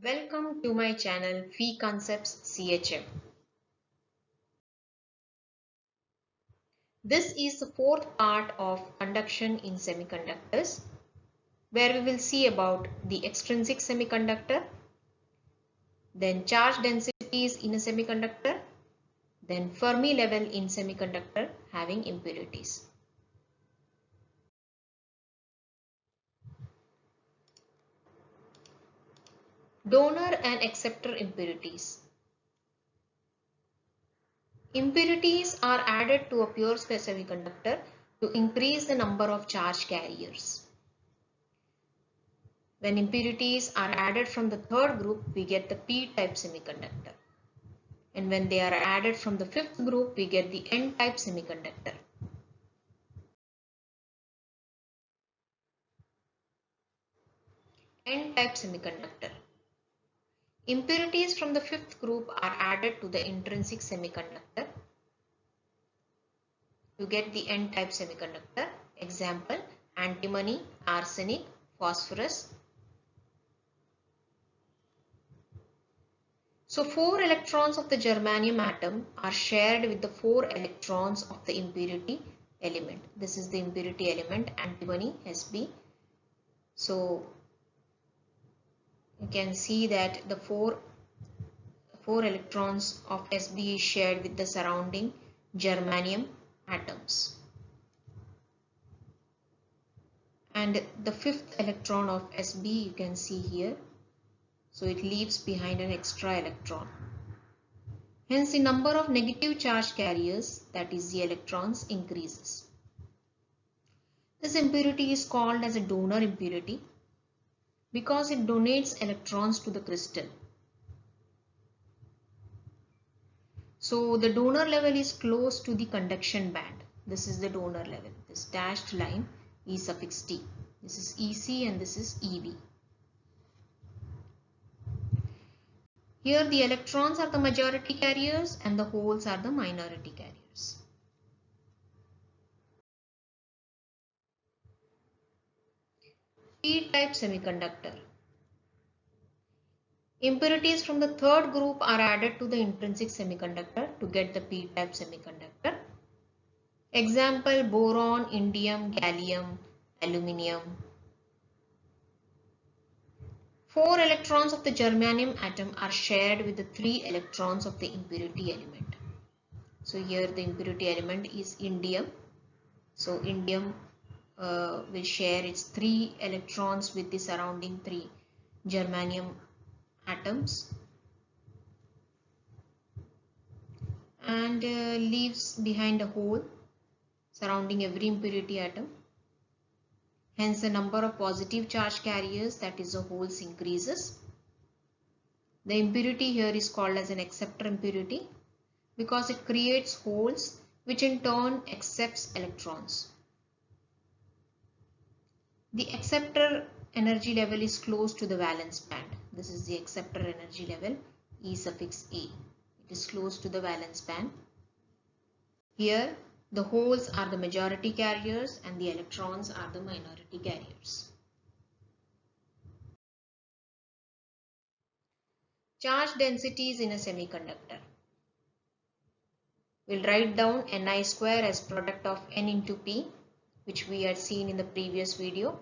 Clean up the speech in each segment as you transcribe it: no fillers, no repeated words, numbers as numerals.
Welcome to my channel Phi Concepts CHM. This is the fourth part of conduction in semiconductors, where we will see about the extrinsic semiconductor, then charge densities in a semiconductor, then Fermi level in semiconductor having impurities. Donor and acceptor impurities. Impurities are added to a pure semiconductor to increase the number of charge carriers. When impurities are added from the third group, we get the p-type semiconductor. And when they are added from the fifth group, we get the n-type semiconductor. N-type semiconductor. Impurities from the fifth group are added to the intrinsic semiconductor to get the n-type semiconductor. Example, antimony, arsenic, phosphorus. So 4 electrons of the germanium atom are shared with the 4 electrons of the impurity element. This is the impurity element, antimony, Sb. So you can see that the 4 electrons of Sb is shared with the surrounding germanium atoms. And the fifth electron of Sb you can see here. So it leaves behind an extra electron. Hence the number of negative charge carriers, that is the electrons, increases. This impurity is called as a donor impurity because it donates electrons to the crystal. So the donor level is close to the conduction band. This is the donor level. This dashed line E suffix T. This is EC and this is EV. Here the electrons are the majority carriers and the holes are the minority carriers. P-type semiconductor. Impurities from the third group are added to the intrinsic semiconductor to get the p-type semiconductor. Example, boron, indium, gallium, aluminium. 4 electrons of the germanium atom are shared with the 3 electrons of the impurity element. So here the impurity element is indium. So indium will share its 3 electrons with the surrounding 3 germanium atoms and leaves behind a hole surrounding every impurity atom. Hence the number of positive charge carriers, that is the holes, increases. The impurity here is called as an acceptor impurity because it creates holes which in turn accepts electrons. The acceptor energy level is close to the valence band. This is the acceptor energy level, E suffix A. It is close to the valence band. Here the holes are the majority carriers and the electrons are the minority carriers. Charge densities in a semiconductor. We'll write down Ni square as product of N into P, which we had seen in the previous video.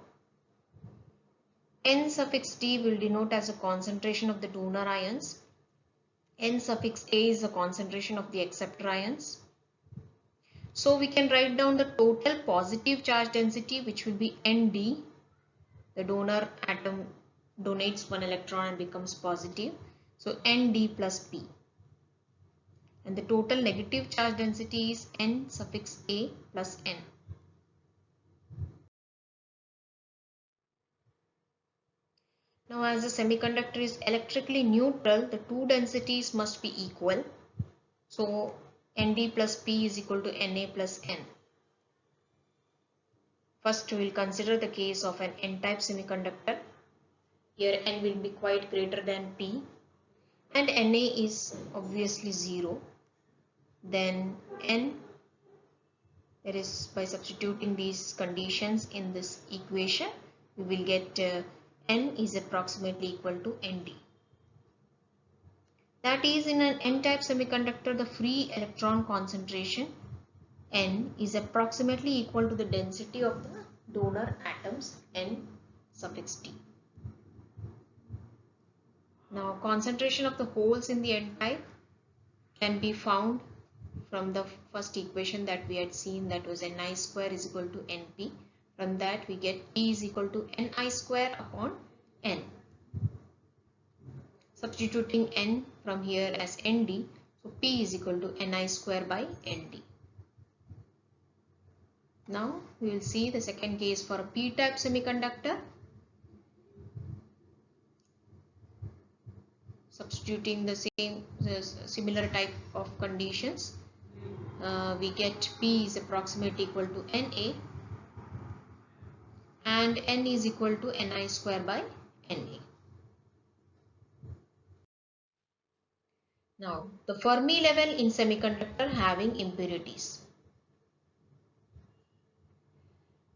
N suffix T will denote as a concentration of the donor ions. N suffix A is the concentration of the acceptor ions. So we can write down the total positive charge density, which will be Nd. The donor atom donates 1 electron and becomes positive. So Nd plus P. And the total negative charge density is N suffix A plus N. Now as the semiconductor is electrically neutral, the two densities must be equal. So Nd plus P is equal to Na plus N. First we will consider the case of an N-type semiconductor. Here N will be quite greater than P and Na is obviously 0. Then N, that is by substituting these conditions in this equation, we will get N is approximately equal to Nd. That is, in an n-type semiconductor, the free electron concentration n is approximately equal to the density of the donor atoms n suffix t. Now, concentration of the holes in the n-type can be found from the first equation that we had seen, that was Ni square is equal to Np. From that we get P is equal to Ni square upon N. Substituting N from here as Nd, so P is equal to Ni square by Nd. Now we will see the second case for a p-type semiconductor. Substituting the similar type of conditions, we get P is approximately equal to Na and N is equal to Ni square by Na. Now, the Fermi level in semiconductor having impurities.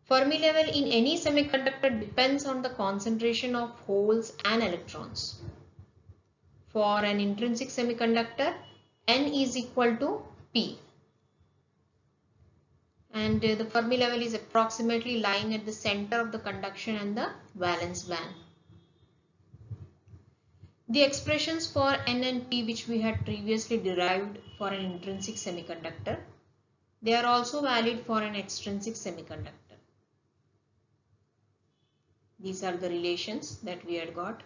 Fermi level in any semiconductor depends on the concentration of holes and electrons. For an intrinsic semiconductor, N is equal to P. And the Fermi level is approximately lying at the center of the conduction and the valence band. The expressions for N and P, which we had previously derived for an intrinsic semiconductor, they are also valid for an extrinsic semiconductor. These are the relations that we had got.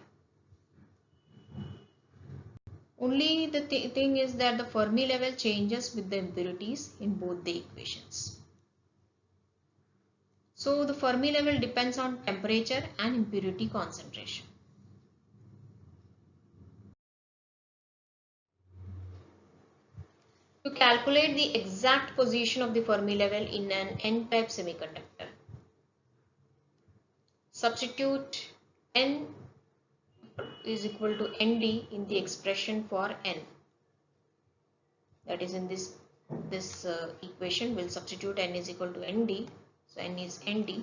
Only the thing is that the Fermi level changes with the impurities in both the equations. So the Fermi level depends on temperature and impurity concentration. To calculate the exact position of the Fermi level in an n-type semiconductor, substitute N is equal to Nd in the expression for N. That is, in this equation we'll substitute N is equal to Nd. So N is Nd.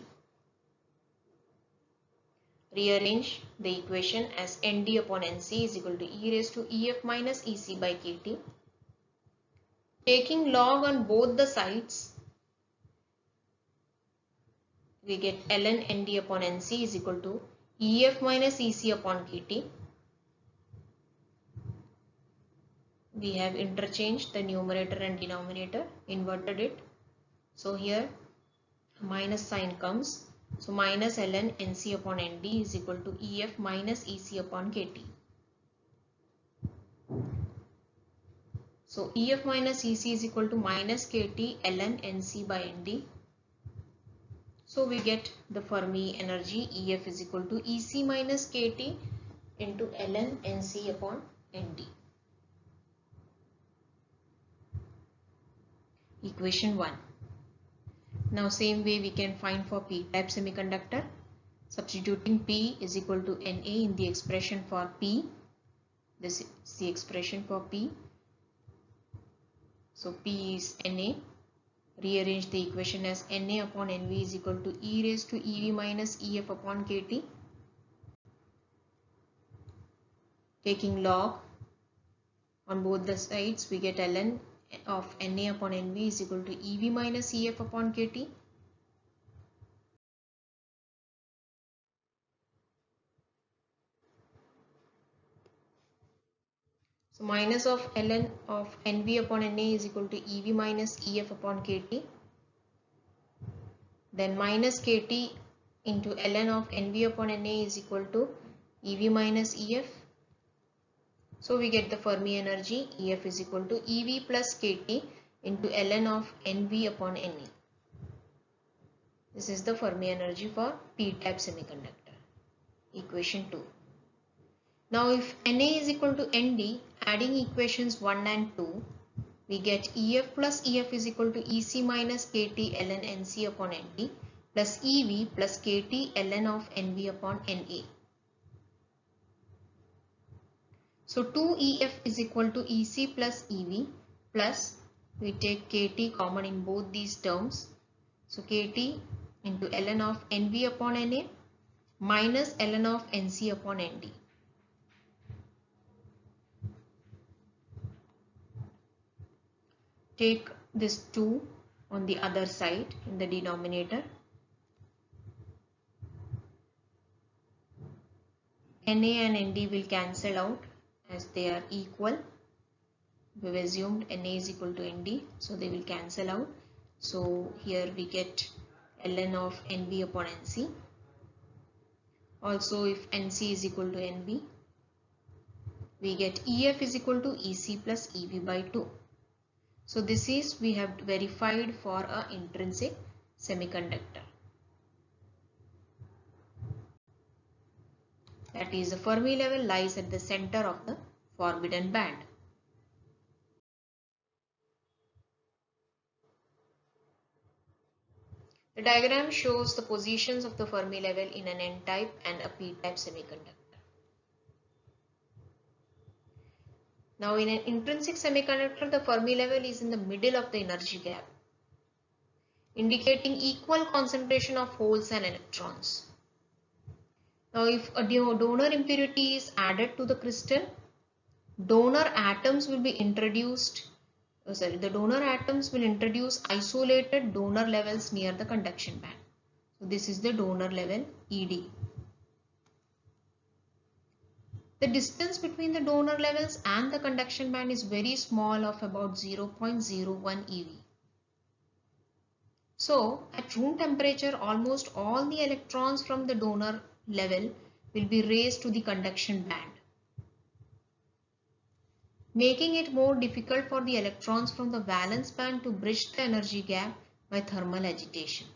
Rearrange the equation as Nd upon Nc is equal to e raised to Ef minus Ec by Kt. Taking log on both the sides, we get ln Nd upon Nc is equal to Ef minus Ec upon Kt. We have interchanged the numerator and denominator, inverted it. So here minus sign comes. So minus ln Nc upon Nd is equal to Ef minus Ec upon Kt. So Ef minus Ec is equal to minus Kt ln Nc by Nd. So we get the Fermi energy Ef is equal to Ec minus Kt into ln Nc upon Nd. Equation 1. Now same way we can find for p-type semiconductor. Substituting P is equal to Na in the expression for P. This is the expression for P. So P is Na. Rearrange the equation as Na upon Nv is equal to e raised to Ev minus Ef upon Kt. Taking log on both the sides, we get ln of Na upon Nv is equal to Ev minus Ef upon Kt. So minus of ln of Nv upon Na is equal to Ev minus Ef upon Kt. Then minus Kt into ln of Nv upon Na is equal to Ev minus Ef. So we get the Fermi energy Ef is equal to Ev plus Kt into ln of Nv upon Na. This is the Fermi energy for p-type semiconductor. Equation 2. Now if Na is equal to Nd, adding equations 1 and 2, we get Ef plus Ef is equal to Ec minus Kt ln Nc upon Nd plus Ev plus Kt ln of Nv upon Na. So 2Ef is equal to Ec plus Ev plus, we take Kt common in both these terms. So Kt into ln of Nv upon Na minus ln of Nc upon Nd. take this 2 on the other side in the denominator. Na and Nd will cancel out as they are equal. We've assumed Na is equal to Nd, so they will cancel out. So here we get ln of Nb upon Nc. Also, if Nc is equal to Nb, we get Ef is equal to Ec plus Ev by 2. So this is we have verified for an intrinsic semiconductor. That is, the Fermi level lies at the center of the forbidden band. The diagram shows the positions of the Fermi level in an N-type and a P-type semiconductor. Now in an intrinsic semiconductor, the Fermi level is in the middle of the energy gap, indicating equal concentration of holes and electrons. Now if a donor impurity is added to the crystal, donor atoms will introduce isolated donor levels near the conduction band. So this is the donor level ED. The distance between the donor levels and the conduction band is very small, of about 0.01 eV. So at room temperature, almost all the electrons from the donor level will be raised to the conduction band, making it more difficult for the electrons from the valence band to bridge the energy gap by thermal agitation.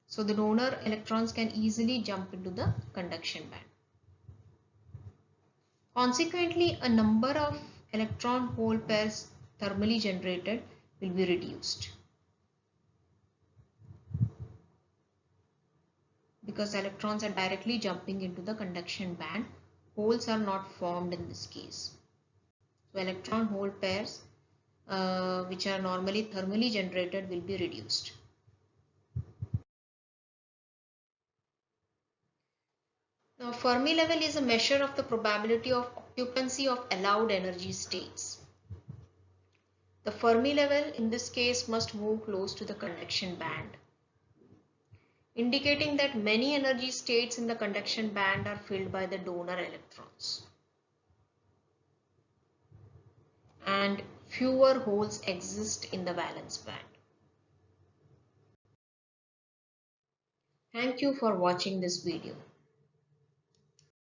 So the donor electrons can easily jump into the conduction band. Consequently, a number of electron-hole pairs thermally generated will be reduced, because electrons are directly jumping into the conduction band. Holes are not formed in this case. So electron-hole pairs which are normally thermally generated will be reduced. Now, Fermi level is a measure of the probability of occupancy of allowed energy states. The Fermi level in this case must move close to the conduction band, indicating that many energy states in the conduction band are filled by the donor electrons and fewer holes exist in the valence band. Thank you for watching this video.